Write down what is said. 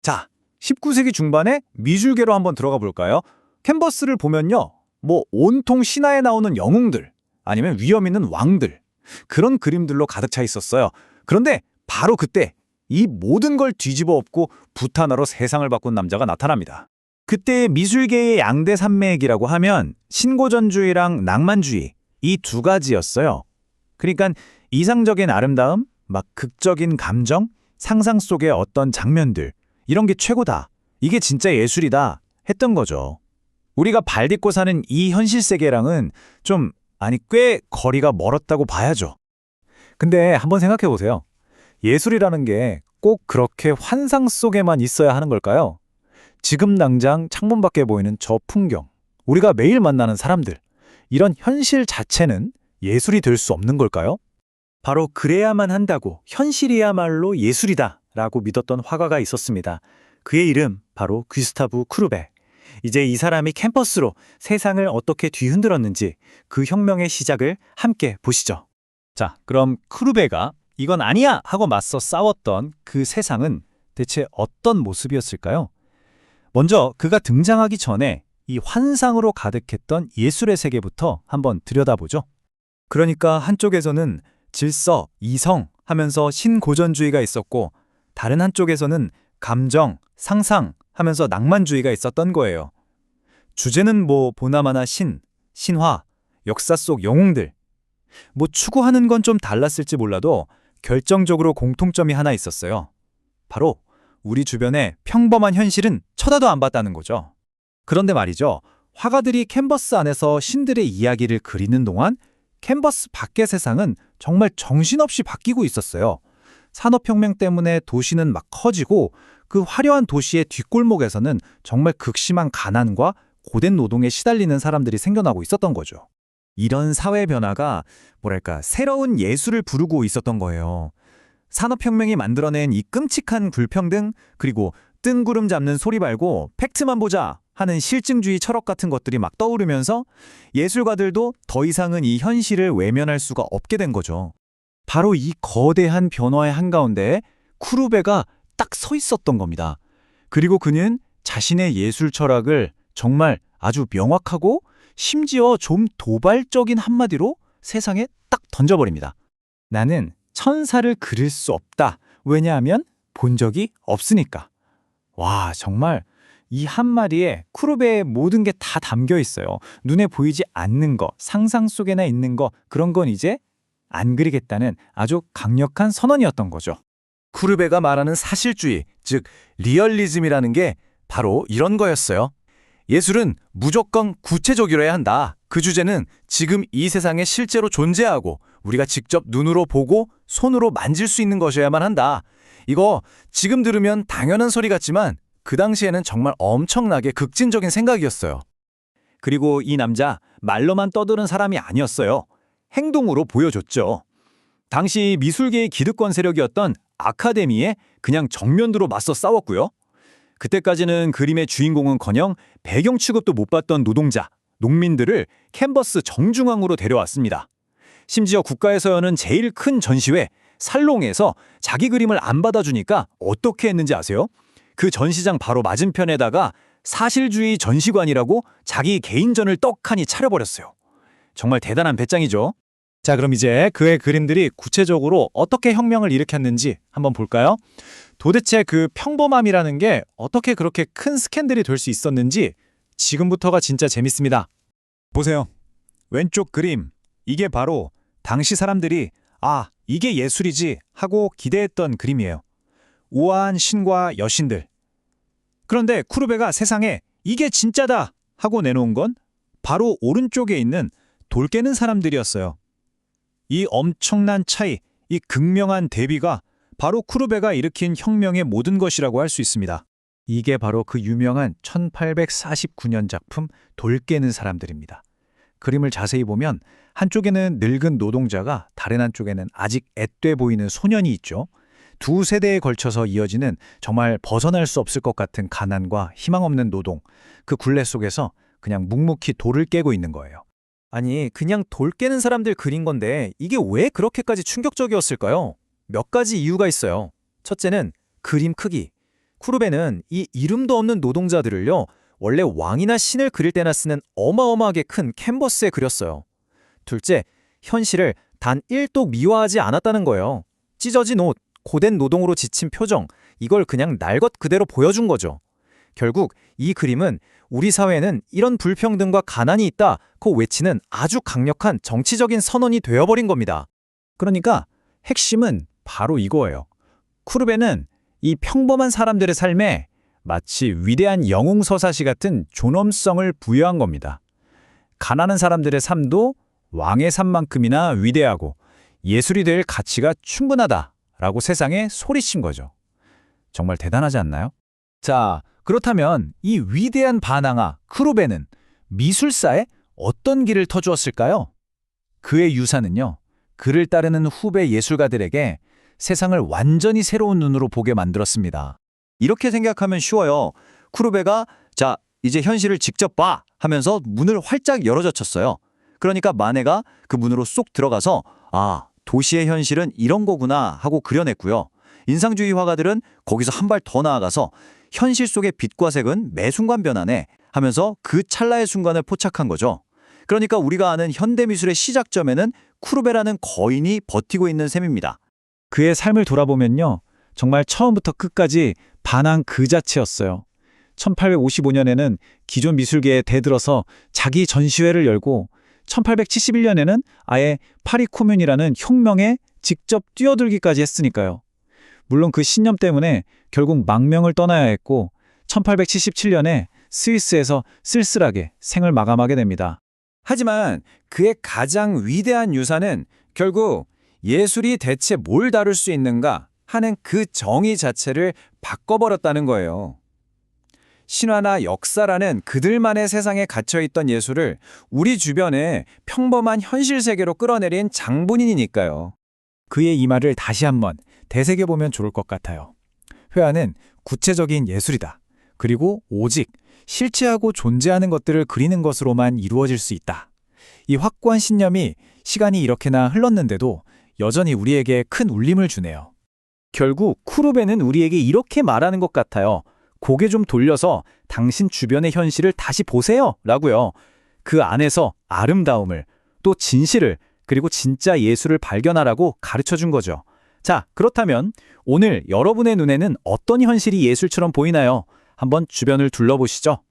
자, 19세기 중반에 미술계로 한번 들어가 볼까요? 캔버스를 보면요. 온통 신화에 나오는 영웅들, 아니면 위험 있는 왕들, 그런 그림들로 가득 차 있었어요. 그런데 바로 그때 이 모든 걸 뒤집어 엎고 붓 하나로 세상을 바꾼 남자가 나타납니다. 그때의 미술계의 양대 산맥이라고 하면 신고전주의랑 낭만주의, 이 두 가지였어요. 그러니까 이상적인 아름다움, 막 극적인 감정, 상상 속의 어떤 장면들, 이런 게 최고다. 이게 진짜 예술이다. 했던 거죠. 우리가 발 딛고 사는 이 현실 세계랑은 꽤 거리가 멀었다고 봐야죠. 근데 한번 생각해 보세요. 예술이라는 게 꼭 그렇게 환상 속에만 있어야 하는 걸까요? 지금 당장 창문 밖에 보이는 저 풍경, 우리가 매일 만나는 사람들, 이런 현실 자체는 예술이 될 수 없는 걸까요? 바로 그래야만 한다고 현실이야말로 예술이다 라고 믿었던 화가가 있었습니다. 그의 이름 바로 귀스타브 쿠르베. 이제 이 사람이 캠퍼스로 세상을 어떻게 뒤흔들었는지 그 혁명의 시작을 함께 보시죠. 자, 그럼 쿠르베가 이건 아니야 하고 맞서 싸웠던 그 세상은 대체 어떤 모습이었을까요? 먼저 그가 등장하기 전에 이 환상으로 가득했던 예술의 세계부터 한번 들여다보죠. 그러니까 한쪽에서는 질서, 이성 하면서 신고전주의가 있었고 다른 한쪽에서는 감정, 상상 하면서 낭만주의가 있었던 거예요. 주제는 보나마나 신화, 역사 속 영웅들. 추구하는 건 좀 달랐을지 몰라도 결정적으로 공통점이 하나 있었어요. 바로 우리 주변의 평범한 현실은 쳐다도 안 봤다는 거죠. 그런데 말이죠. 화가들이 캔버스 안에서 신들의 이야기를 그리는 동안 캔버스 밖의 세상은 정말 정신없이 바뀌고 있었어요. 산업혁명 때문에 도시는 막 커지고 그 화려한 도시의 뒷골목에서는 정말 극심한 가난과 고된 노동에 시달리는 사람들이 생겨나고 있었던 거죠. 이런 사회 변화가 새로운 예술을 부르고 있었던 거예요. 산업혁명이 만들어낸 이 끔찍한 불평등, 그리고 뜬구름 잡는 소리 말고 팩트만 보자 하는 실증주의 철학 같은 것들이 막 떠오르면서 예술가들도 더 이상은 이 현실을 외면할 수가 없게 된 거죠. 바로 이 거대한 변화의 한가운데 쿠르베가 딱 서 있었던 겁니다. 그리고 그는 자신의 예술 철학을 정말 아주 명확하고 심지어 좀 도발적인 한마디로 세상에 딱 던져버립니다. 나는 천사를 그릴 수 없다. 왜냐하면 본 적이 없으니까. 와, 정말 이 한마디에 쿠르베의 모든 게 다 담겨 있어요. 눈에 보이지 않는 거, 상상 속에나 있는 거, 그런 건 이제 안 그리겠다는 아주 강력한 선언이었던 거죠. 쿠르베가 말하는 사실주의, 즉 리얼리즘이라는 게 바로 이런 거였어요. 예술은 무조건 구체적이어야 한다. 그 주제는 지금 이 세상에 실제로 존재하고 우리가 직접 눈으로 보고 손으로 만질 수 있는 것이어야만 한다. 이거 지금 들으면 당연한 소리 같지만 그 당시에는 정말 엄청나게 극진적인 생각이었어요. 그리고 이 남자 말로만 떠드는 사람이 아니었어요. 행동으로 보여줬죠. 당시 미술계의 기득권 세력이었던 아카데미에 그냥 정면으로 맞서 싸웠고요. 그때까지는 그림의 주인공은커녕 배경 취급도 못 받던 노동자, 농민들을 캔버스 정중앙으로 데려왔습니다. 심지어 국가에서 여는 제일 큰 전시회, 살롱에서 자기 그림을 안 받아주니까 어떻게 했는지 아세요? 그 전시장 바로 맞은편에다가 사실주의 전시관이라고 자기 개인전을 떡하니 차려버렸어요. 정말 대단한 배짱이죠. 자, 그럼 이제 그의 그림들이 구체적으로 어떻게 혁명을 일으켰는지 한번 볼까요? 도대체 그 평범함이라는 게 어떻게 그렇게 큰 스캔들이 될 수 있었는지 지금부터가 진짜 재밌습니다. 보세요. 왼쪽 그림. 이게 바로 당시 사람들이 이게 예술이지 하고 기대했던 그림이에요. 우아한 신과 여신들. 그런데 쿠르베가 세상에 이게 진짜다 하고 내놓은 건 바로 오른쪽에 있는 돌 깨는 사람들이었어요. 이 엄청난 차이, 이 극명한 대비가 바로 쿠르베가 일으킨 혁명의 모든 것이라고 할 수 있습니다. 이게 바로 그 유명한 1849년 작품 돌 깨는 사람들입니다. 그림을 자세히 보면 한쪽에는 늙은 노동자가 다른 한쪽에는 아직 앳돼 보이는 소년이 있죠. 두 세대에 걸쳐서 이어지는 정말 벗어날 수 없을 것 같은 가난과 희망 없는 노동, 그 굴레 속에서 그냥 묵묵히 돌을 깨고 있는 거예요. 아니, 그냥 돌 깨는 사람들 그린 건데 이게 왜 그렇게까지 충격적이었을까요? 몇 가지 이유가 있어요. 첫째는 그림 크기. 쿠르베는 이 이름도 없는 노동자들을요, 원래 왕이나 신을 그릴 때나 쓰는 어마어마하게 큰 캔버스에 그렸어요. 둘째, 현실을 단 1도 미화하지 않았다는 거예요. 찢어진 옷, 고된 노동으로 지친 표정, 이걸 그냥 날 것 그대로 보여준 거죠. 결국 이 그림은 우리 사회에는 이런 불평등과 가난이 있다고 외치는 아주 강력한 정치적인 선언이 되어버린 겁니다. 그러니까 핵심은 바로 이거예요. 쿠르베는 이 평범한 사람들의 삶에 마치 위대한 영웅서사시 같은 존엄성을 부여한 겁니다. 가난한 사람들의 삶도 왕의 삶만큼이나 위대하고 예술이 될 가치가 충분하다라고 세상에 소리친 거죠. 정말 대단하지 않나요? 자, 그렇다면 이 위대한 반항아 쿠르베는 미술사에 어떤 길을 터주었을까요? 그의 유산은요, 그를 따르는 후배 예술가들에게 세상을 완전히 새로운 눈으로 보게 만들었습니다. 이렇게 생각하면 쉬워요. 쿠르베가 자, 이제 현실을 직접 봐 하면서 문을 활짝 열어젖혔어요. 그러니까 마네가 그 문으로 쏙 들어가서 아, 도시의 현실은 이런 거구나 하고 그려냈고요. 인상주의 화가들은 거기서 한 발 더 나아가서 현실 속의 빛과 색은 매 순간 변하네 하면서 그 찰나의 순간을 포착한 거죠. 그러니까 우리가 아는 현대미술의 시작점에는 쿠르베라는 거인이 버티고 있는 셈입니다. 그의 삶을 돌아보면요, 정말 처음부터 끝까지 반항 그 자체였어요. 1855년에는 기존 미술계에 대들어서 자기 전시회를 열고 1871년에는 아예 파리 코뮌이라는 혁명에 직접 뛰어들기까지 했으니까요. 물론 그 신념 때문에 결국 망명을 떠나야 했고 1877년에 스위스에서 쓸쓸하게 생을 마감하게 됩니다. 하지만 그의 가장 위대한 유산은 결국 예술이 대체 뭘 다룰 수 있는가 하는 그 정의 자체를 바꿔버렸다는 거예요. 신화나 역사라는 그들만의 세상에 갇혀있던 예술을 우리 주변의 평범한 현실 세계로 끌어내린 장본인이니까요. 그의 이 말을 다시 한번 되새겨보면 좋을 것 같아요. 회화는 구체적인 예술이다. 그리고 오직 실체하고 존재하는 것들을 그리는 것으로만 이루어질 수 있다. 이 확고한 신념이 시간이 이렇게나 흘렀는데도 여전히 우리에게 큰 울림을 주네요. 결국 쿠르베는 우리에게 이렇게 말하는 것 같아요. 고개 좀 돌려서 당신 주변의 현실을 다시 보세요 라고요. 그 안에서 아름다움을, 또 진실을, 그리고 진짜 예술을 발견하라고 가르쳐준 거죠. 자, 그렇다면 오늘 여러분의 눈에는 어떤 현실이 예술처럼 보이나요? 한번 주변을 둘러보시죠.